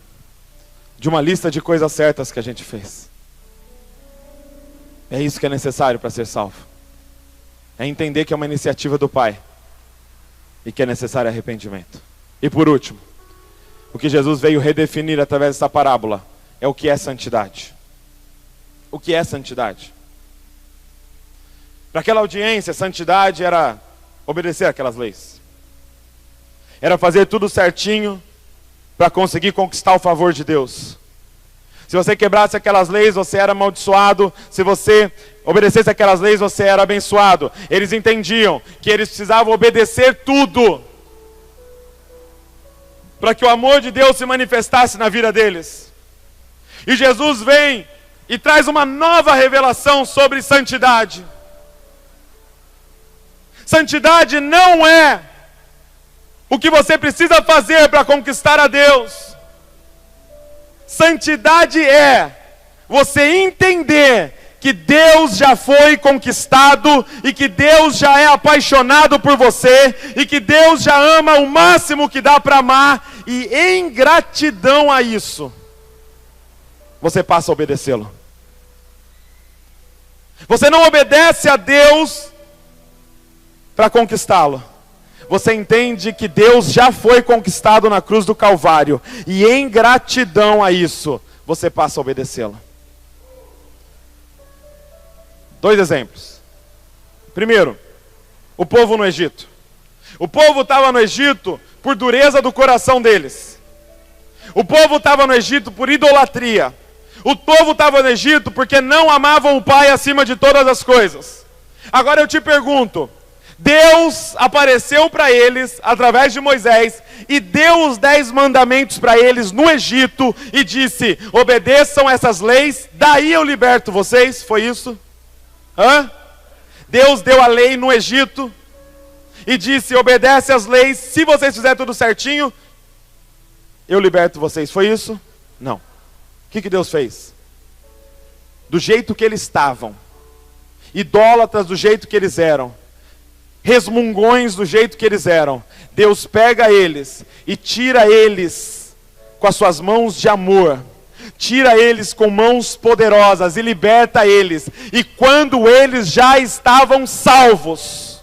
S1: de uma lista de coisas certas que a gente fez. É isso que é necessário para ser salvo. É entender que é uma iniciativa do Pai e que é necessário arrependimento. E por último, o que Jesus veio redefinir através dessa parábola é o que é santidade. O que é santidade? Para aquela audiência, santidade era obedecer aquelas leis. Era fazer tudo certinho para conseguir conquistar o favor de Deus. Se você quebrasse aquelas leis, você era amaldiçoado. Se você obedecesse aquelas leis, você era abençoado. Eles entendiam que eles precisavam obedecer tudo para que o amor de Deus se manifestasse na vida deles. E Jesus vem e traz uma nova revelação sobre santidade. Santidade não é o que você precisa fazer para conquistar a Deus. Santidade é você entender que Deus já foi conquistado e que Deus já é apaixonado por você e que Deus já ama o máximo que dá para amar, e em gratidão a isso, você passa a obedecê-lo. Você não obedece a Deus para conquistá-lo. Você entende que Deus já foi conquistado na cruz do Calvário, e em gratidão a isso, você passa a obedecê-lo. 2 exemplos. Primeiro, o povo no Egito. O povo estava no Egito por dureza do coração deles. O povo estava no Egito por idolatria. O povo estava no Egito porque não amavam o Pai acima de todas as coisas. Agora eu te pergunto, Deus apareceu para eles através de Moisés e deu os 10 mandamentos para eles no Egito e disse: obedeçam essas leis, daí eu liberto vocês. Foi isso? Deus deu a lei no Egito e disse: obedece às leis, se vocês fizerem tudo certinho, eu liberto vocês. Foi isso? Não. O que Deus fez? Do jeito que eles estavam, idólatras do jeito que eles eram, resmungões do jeito que eles eram, Deus pega eles e tira eles com as suas mãos de amor, tira eles com mãos poderosas e liberta eles. E quando eles já estavam salvos,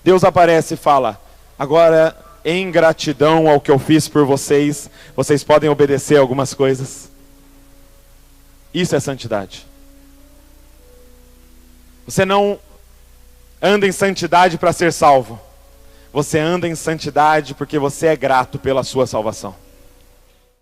S1: Deus aparece e fala: agora, em gratidão ao que eu fiz por vocês, vocês podem obedecer algumas coisas. Isso é santidade. Você não anda em santidade para ser salvo. Você anda em santidade porque você é grato pela sua salvação.